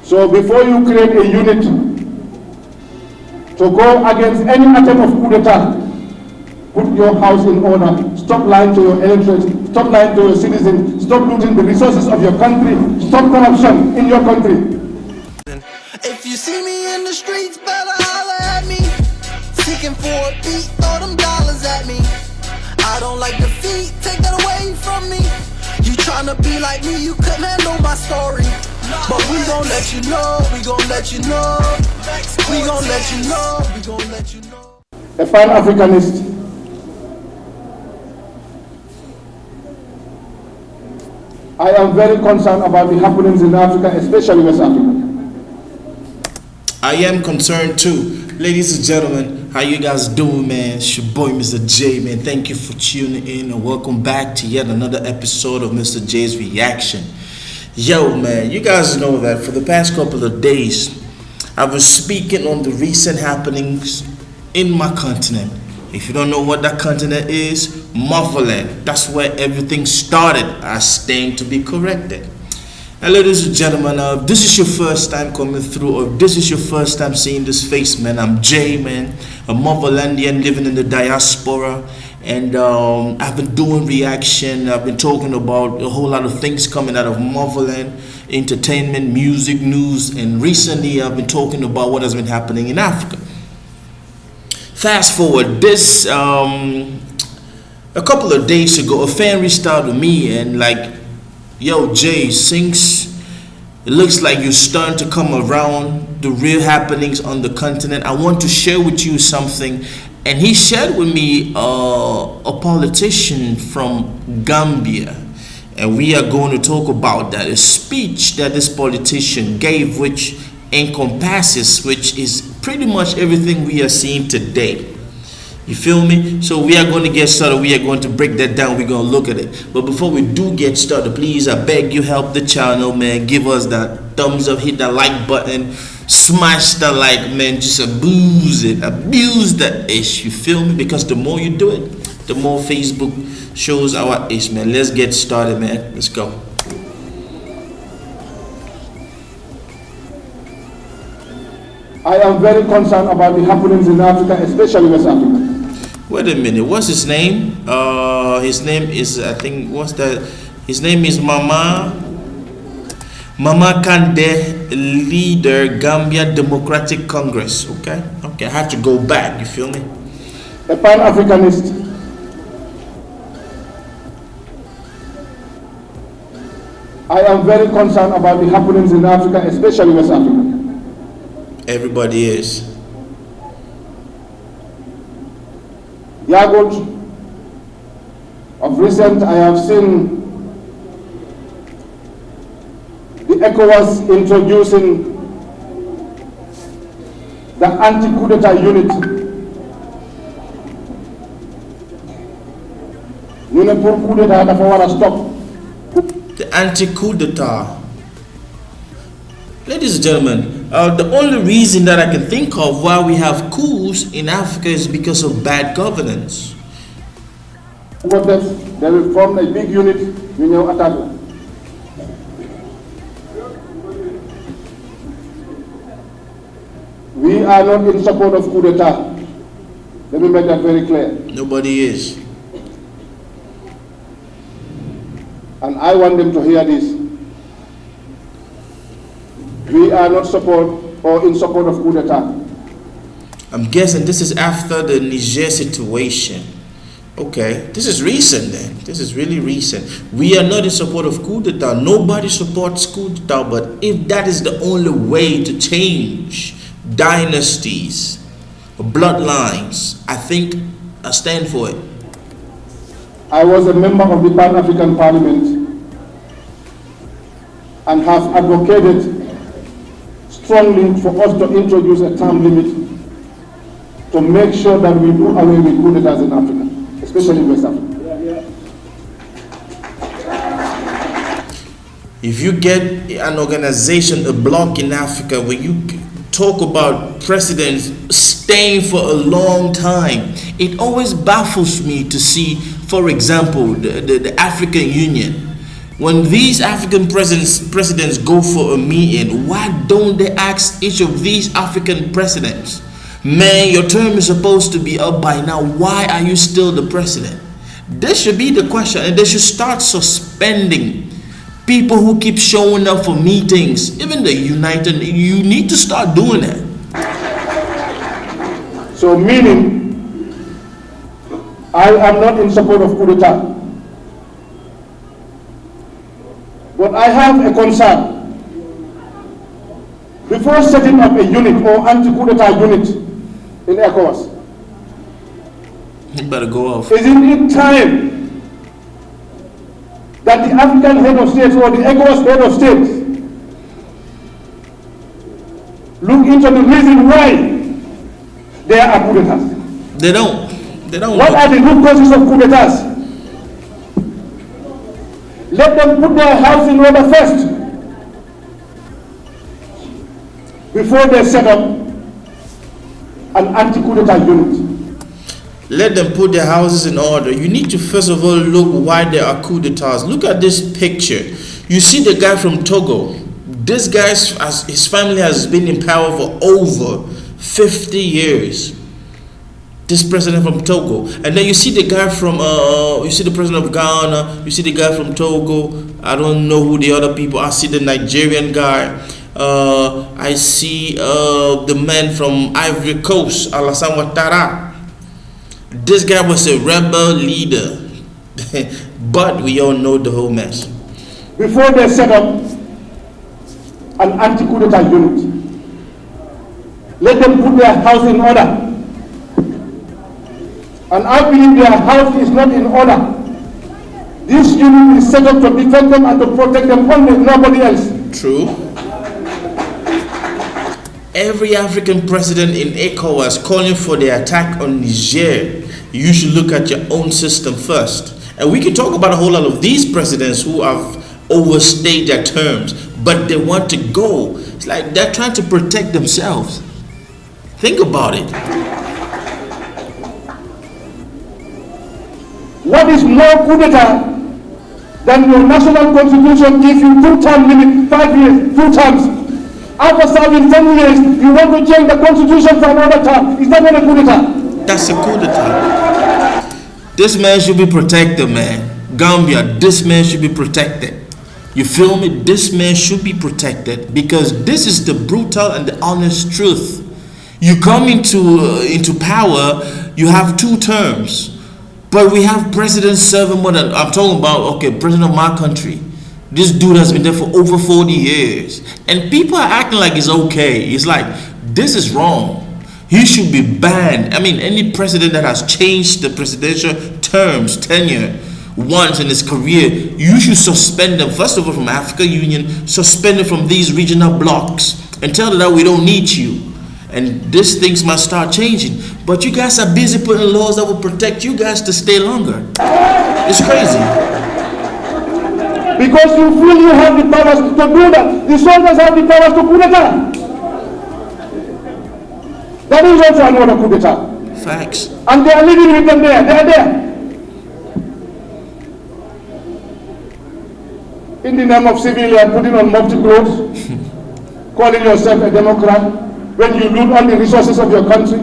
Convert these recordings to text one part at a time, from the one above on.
So before you create a unit to go against any attempt of coup d'etat, put your house in order. Stop lying to your electorate. Stop lying to your citizens. Stop looting the resources of your country. Stop corruption in your country. If you see me in the streets, better holler at me. Seeking for a beat, throw them dollars at me. I don't like defeat, take that away from me. You tryna be like me, you couldn't handle my story. But we gon' let you know, we gon' let you know. We gon' let you know, we gon' let you know. A Pan-Africanist. I am very concerned about the happenings in Africa, especially West Africa. I am concerned too. Ladies and gentlemen, how you guys doing, man? It's your boy Mr. J, man. Thank you for tuning in and welcome back to yet another episode of Mr. J's Reaction. Yo, man, you guys know that for the past couple of days, I've been speaking on the recent happenings in my continent. If you don't know what that continent is, motherland. That's where everything started. I stand to be corrected. And ladies and gentlemen, if this is your first time coming through, or if this is your first time seeing this face, man, I'm Jay, man, a motherlandian living in the diaspora, and I've been doing reaction. I've been talking about a whole lot of things coming out of motherland, entertainment, music, news, and recently I've been talking about what has been happening in Africa. Fast forward, this a couple of days ago, a fan reached out to me and like, yo, Jay, since it looks like you're starting to come around the real happenings on the continent, I want to share with you something. And he shared with me a politician from Gambia. And we are going to talk about that. A speech that this politician gave, which encompasses, which is pretty much everything we are seeing today. You feel me? So we are going to get started. We are going to break that down. We're going to look at it. But before we do get started, please, I beg you, help the channel, man. Give us that thumbs up, hit that like button, smash that like, man. Just abuse it. Abuse that ish. You feel me? Because the more you do it, the more Facebook shows our ish, man. Let's get started, man. Let's go. I am very concerned about the happenings in Africa, especially West Africa. Wait a minute, what's his name? His name is, I think, what's that? His name is Mama Kandeh, leader, Gambia Democratic Congress. Okay, I had to go back, you feel me? A Pan-Africanist. I am very concerned about the happenings in Africa, especially West Africa. Everybody is. Yagut, of recent I have seen the ECOWAS introducing the anti-coup d'etat unit. Coup d'etat stop. The anti-coup d'etat. Ladies and gentlemen, the only reason that I can think of why we have coups in Africa is because of bad governance. They will form a big unit, you know, attack. We are not in support of coup d'etat. Let me make that very clear. Nobody is. And I want them to hear this. We are not in support of coup d'etat. I'm guessing this is after the Niger situation. Okay, this is recent then. This is really recent. We are not in support of coup d'etat. Nobody supports coup d'etat, but if that is the only way to change dynasties, bloodlines, I think I stand for it. I was a member of the Pan-African Parliament and have advocated strongly for us to introduce a term limit to make sure that we do away with coup d'etats in Africa, especially in West Africa. If you get an organization, a bloc in Africa where you talk about presidents staying for a long time, it always baffles me to see, for example, the African Union. When these African presidents go for a meeting, why don't they ask each of these African presidents, man, your term is supposed to be up by now, why are you still the president? This should be the question, and they should start suspending people who keep showing up for meetings. Even the United, you need to start doing that. So meaning, I am not in support of coup d'etat. But I have a concern. Before setting up a unit or anti-coup d'etat unit in ECOWAS, you better go off. isn't it time that the African head of states or the ECOWAS head of states look into the reason why there are coup d'etats? They don't. What are the root causes of coup d'etats? Let them put their house in order first before they set up an anti-coup d'etat unit. Let them put their houses in order. You need to first of all look why there are coup d'etats. Look at this picture. You see the guy from Togo. This guy, his family has been in power for over 50 years. This president from Togo. And then you see the guy from, you see the president of Ghana, you see the guy from Togo, I don't know who the other people, I see the Nigerian guy, I see the man from Ivory Coast, Alassane Ouattara. This guy was a rebel leader, but we all know the whole mess. Before they set up an anti-coup d'etat unit, let them put their house in order. And I believe their house is not in order. This unit is set up to defend them and to protect them only, nobody else. True. Every African president in ECOWAS calling for the attack on Niger, you should look at your own system first. And we can talk about a whole lot of these presidents who have overstayed their terms, but they want to go. It's like they're trying to protect themselves. Think about it. What is more coup d'etat than your national constitution gives you 2-term limit, 5 years, 2 terms. After serving 10 years, you want to change the constitution for another term. Is that not a coup d'etat? That's a coup d'etat. This man should be protected, man. Gambia, this man should be protected. You feel me? This man should be protected because this is the brutal and the honest truth. You come into power, you have 2 terms. But we have presidents serving more than, I'm talking about, okay, president of my country. This dude has been there for over 40 years. And people are acting like it's okay. It's like, this is wrong. He should be banned. I mean, any president that has changed the presidential terms, tenure, once in his career, you should suspend them, first of all, from African Union, suspend them from these regional blocks, and tell them that we don't need you. And these things must start changing. But you guys are busy putting laws that will protect you guys to stay longer. It's crazy. Because you feel you have the powers to do that. The soldiers have the powers to coup d'etat. That is also another coup d'etat. Facts. And they are living with them there. They are there. In the name of civilian, putting on mufti clothes, calling yourself a Democrat, when you loot all the resources of your country.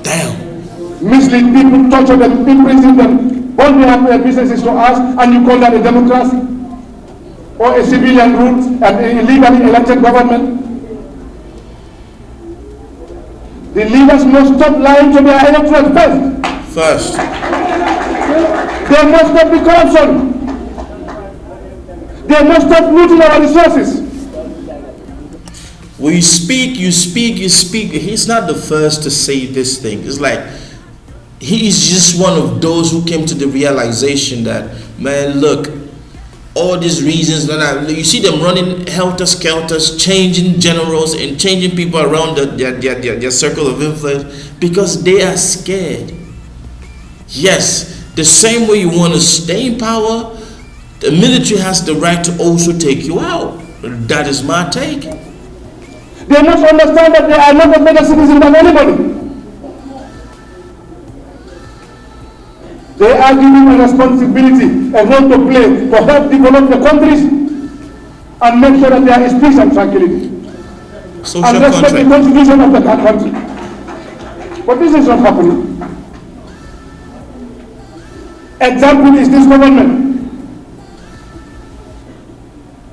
Damn. Mislead people, torture them, imprison them, burn their businesses to us, and you call that a democracy? Or a civilian rule and a illegally elected government? The leaders must stop lying to their electorate first. There must not be corruption. They must stop looting our resources. When you speak. He's not the first to say this thing. It's like he's just one of those who came to the realization that, man, look, all these reasons that you see them running helter-skelters, changing generals and changing people around their circle of influence because they are scared. Yes, the same way you want to stay in power, the military has the right to also take you out. That is my take. They must understand that they are not a better citizen than anybody. They are given a responsibility, a role to play to help develop the countries and make sure that there is peace and tranquility. Social And respect contract. the constitution of the country. But this is not happening. Example is this government.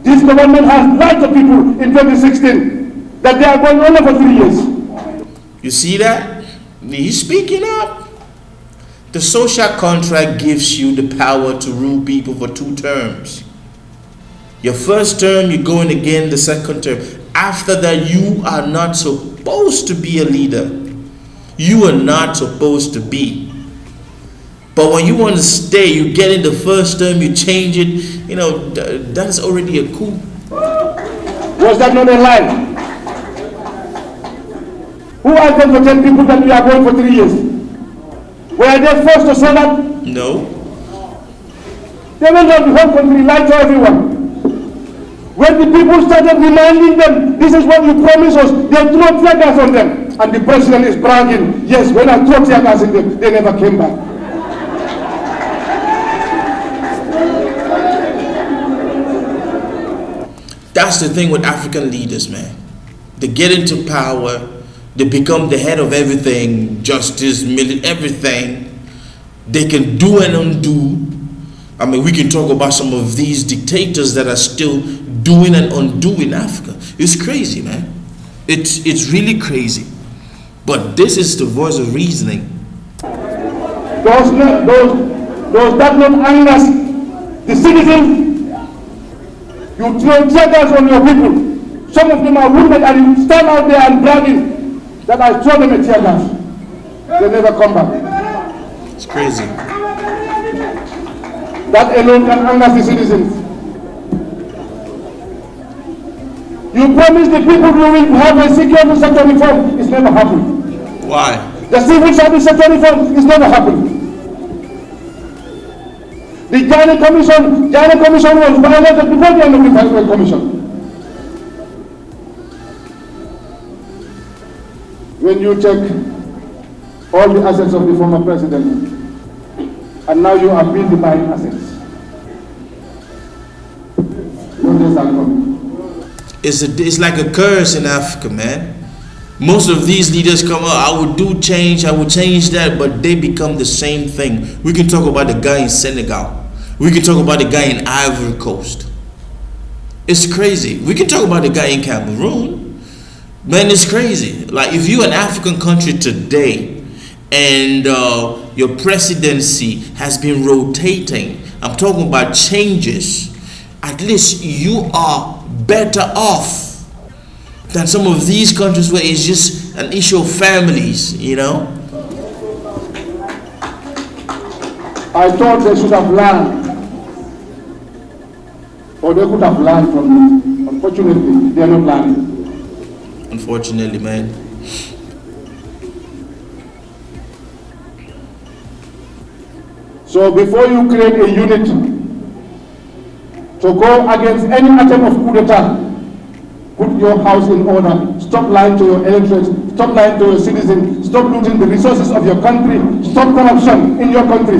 This government has lied to people in 2016 that they are going on for 3 years. You see that? He's speaking up. The social contract gives you the power to rule people for 2 terms. Your first term, you're going again the second term. After that, you are not supposed to be a leader. You are not supposed to be. But when you want to stay, you get in the first term, you change it. You know, that's already a coup. Was that not a lie? Who asked them to tell people that we are going for 3 years? Were they forced to say that? No. They went on the whole country, lied to everyone. When the people started reminding them, this is what you promised us, they threw tear gas on them. And the president is bragging, yes, when I threw tear gas in them, they never came back. That's the thing with African leaders, man. They get into power, they become the head of everything, justice, everything. They can do and undo. I mean, we can talk about some of these dictators that are still doing and undoing Africa. It's crazy, man. It's really crazy. But this is the voice of reasoning. Those that not anger the citizens, you throw tear gas on your people. Some of them are wounded and you stand out there and bragging that I throw them a tear gas. They never come back. It's crazy. That alone can anger the citizens. You promised the people you will have a security sector reform. It's never happened. Why? The civil service sector reform is never happened. The Ghana Commission was violated before the end of the Viceroy Commission. When you check all the assets of the former president, and now you are building buying assets. What does that mean? It's like a curse in Africa, man. Most of these leaders come out, I will do change, I will change that, but they become the same thing. We can talk about the guy in Senegal. We can talk about the guy in Ivory Coast. It's crazy. We can talk about the guy in Cameroon. Man, it's crazy. Like, if you're an African country today and your presidency has been rotating, I'm talking about changes, at least you are better off than some of these countries where it's just an issue of families, you know? I thought they should have learned, or they could have learned from it. Unfortunately, they are not learning. Unfortunately, man. So before you create a unit to go against any attempt of coup d'etat, put your house in order. Stop lying to your electorates. Stop lying to your citizens. Stop looting the resources of your country. Stop corruption in your country.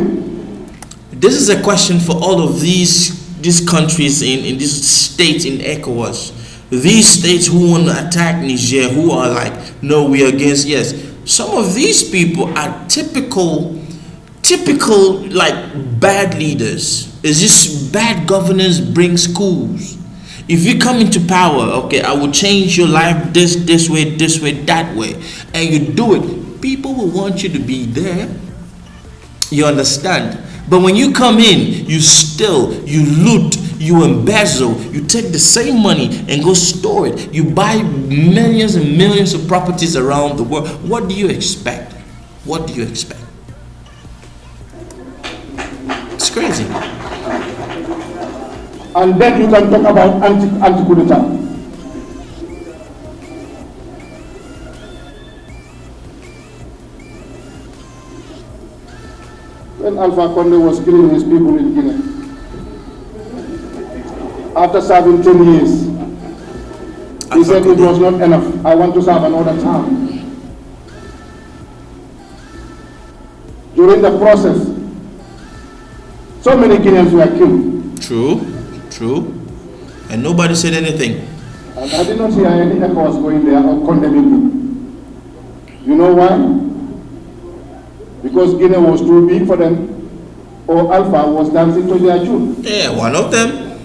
This is a question for all of these countries in these states in ECOWAS. These states who want to attack Niger, who are like, no, we are against, yes. Some of these people are typical like bad leaders. It's just bad governance brings coups. If you come into power, okay, I will change your life this way, that way, and you do it, people will want you to be there. You understand? But when you come in, you steal, you loot, you embezzle, you take the same money and go store it. You buy millions and millions of properties around the world. What do you expect? What do you expect? It's crazy. And then you can talk about anti-coup d'etat. When Alpha Kandeh was killing his people in Guinea, after serving 10 years, he said it was not enough. I want to serve another term. During the process, So many Guineans were killed. True. And nobody said anything. And I did not hear any ECOWAS going there or condemning me. You know why? Because Guinea was too big for them, or Alpha was dancing to their tune. Yeah, one of them.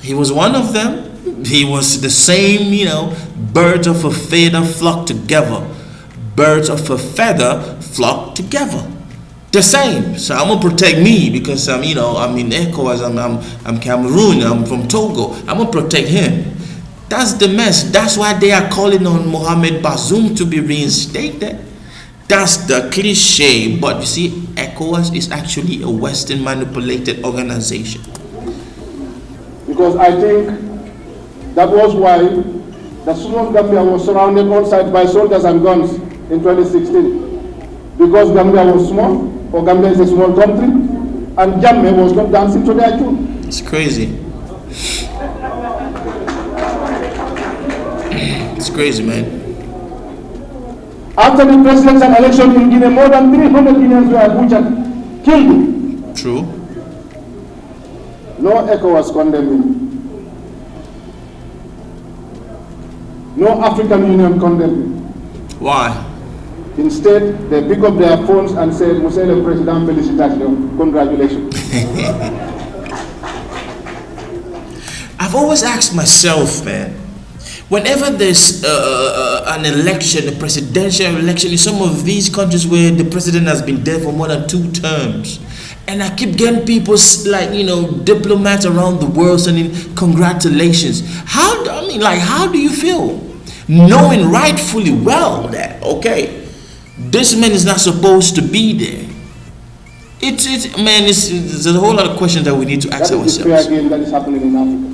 He was one of them. He was the same, birds of a feather flock together. Birds of a feather flock together. The same. So I'm gonna protect me because I'm in ECOWAS. I'm Cameroon. I'm from Togo. I'm gonna protect him. That's the mess. That's why they are calling on Mohamed Bazoum to be reinstated. That's the cliche. But you see, ECOWAS is actually a Western manipulated organization. Because I think that was why the small Gambia was surrounded on sides by soldiers and guns in 2016. Because Gambia was small, or Gambia is a small country, and Jammeh was not dancing to their tune. It's crazy. It's crazy, man. After the presidential election in Guinea, more than 300 Guineans were butchered, killed. True. No ECOWAS condemning. No African Union condemning. Why? Instead, they pick up their phones and say, Monsieur le Président, félicitations, congratulations. I've always asked myself, man, whenever there's an election, a presidential election in some of these countries where the president has been there for more than 2 terms, and I keep getting people diplomats around the world sending congratulations. How do you feel? Knowing rightfully well that, okay, this man is not supposed to be there. There's a whole lot of questions that we need to ask ourselves. That is the fair game that is happening in Africa.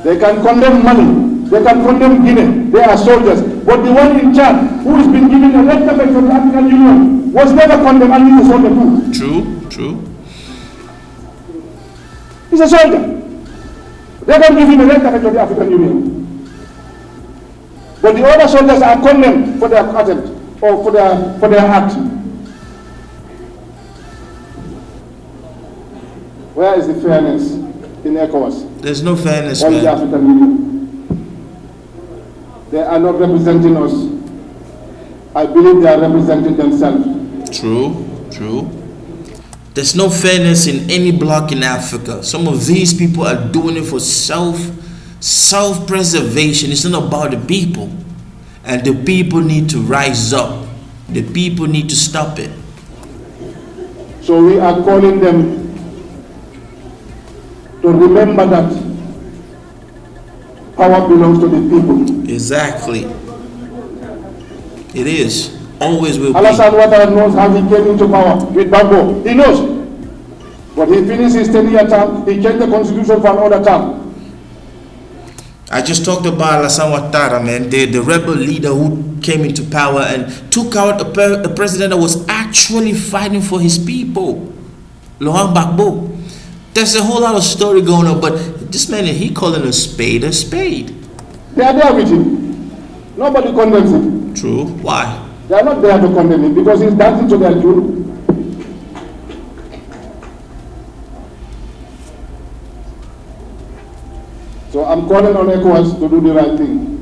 They can condemn Mali, they can condemn Guinea, they are soldiers. But the one in Chad, who has been given a red carpet from the African Union, was never condemned and he's a soldier too. True. He's a soldier. They don't give him a red carpet from the African Union. But the other soldiers are condemned for their attempt or for their act. Where is the fairness in ECOWAS? There's no fairness, or man. The African Union. They are not representing us. I believe they are representing themselves. True. There's no fairness in any bloc in Africa. Some of these people are doing it for self-preservation. It's not about the people. And the people need to rise up. The people need to stop it. So we are calling them to remember that power belongs to the people. Exactly. It is. Always will be. Alassane Ouattara knows how he came into power with Gbagbo. He knows. But he finished his 10-year term, he changed the constitution for another term. I just talked about Alassane Ouattara, man, the rebel leader who came into power and took out a president that was actually fighting for his people, Laurent Gbagbo. There's a whole lot of story going on, but this man, he calling a spade a spade. They are there with him. Nobody condemns him. True. Why? They are not there to condemn him because he's dancing to their tune. So I'm calling on ECOWAS to do the right thing.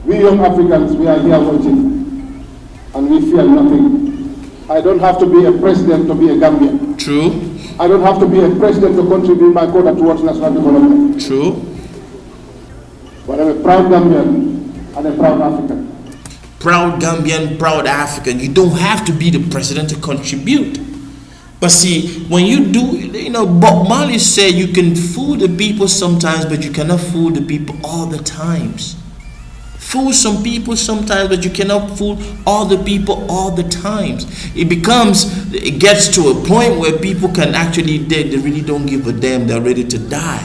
We young Africans, we are here watching, and we fear nothing. I don't have to be a president to be a Gambian. True. I don't have to be a president to contribute my quota towards national development. True. But I'm a proud Gambian and a proud African. Proud Gambian, proud African. You don't have to be the president to contribute. But see, when you do, Bob Marley said you can fool the people sometimes, but you cannot fool the people all the times. Fool some people sometimes, but you cannot fool all the people all the times. It gets to a point where people can actually, they really don't give a damn, they're ready to die.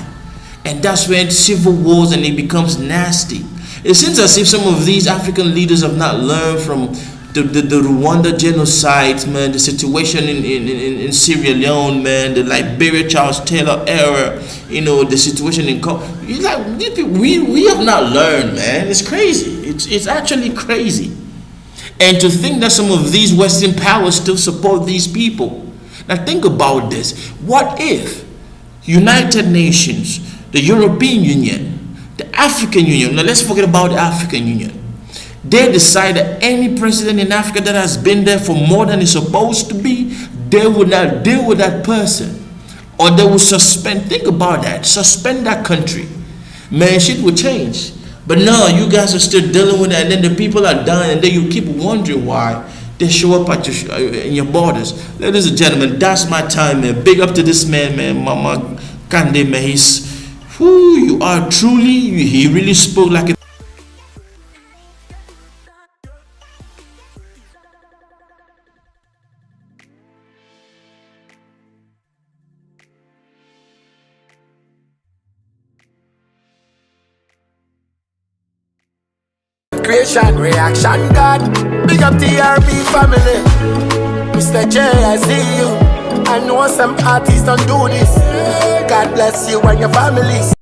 And that's when civil wars, and it becomes nasty. It seems as if some of these African leaders have not learned from the Rwanda genocide, man, the situation in Sierra Leone, man, the Liberia Charles Taylor era, the situation in we have not learned, man. It's crazy. It's actually crazy. And to think that some of these Western powers still support these people. Now think about this. What if United Nations, the European Union, the African Union, now let's forget about the African Union, they decide that any president in Africa that has been there for more than he's supposed to be, they would not deal with that person. Or they will suspend, think about that, suspend that country. Man, shit will change. But no, you guys are still dealing with it, and then the people are dying, and then you keep wondering why they show up at in your borders. Ladies and gentlemen, that's my time, man. Big up to this man, Mama Kandeh, man. You are truly, he really spoke like a creation, reaction, God. Big up TRB family. Misterjaay, I see you. I know some artists don't do this. God bless you and your families.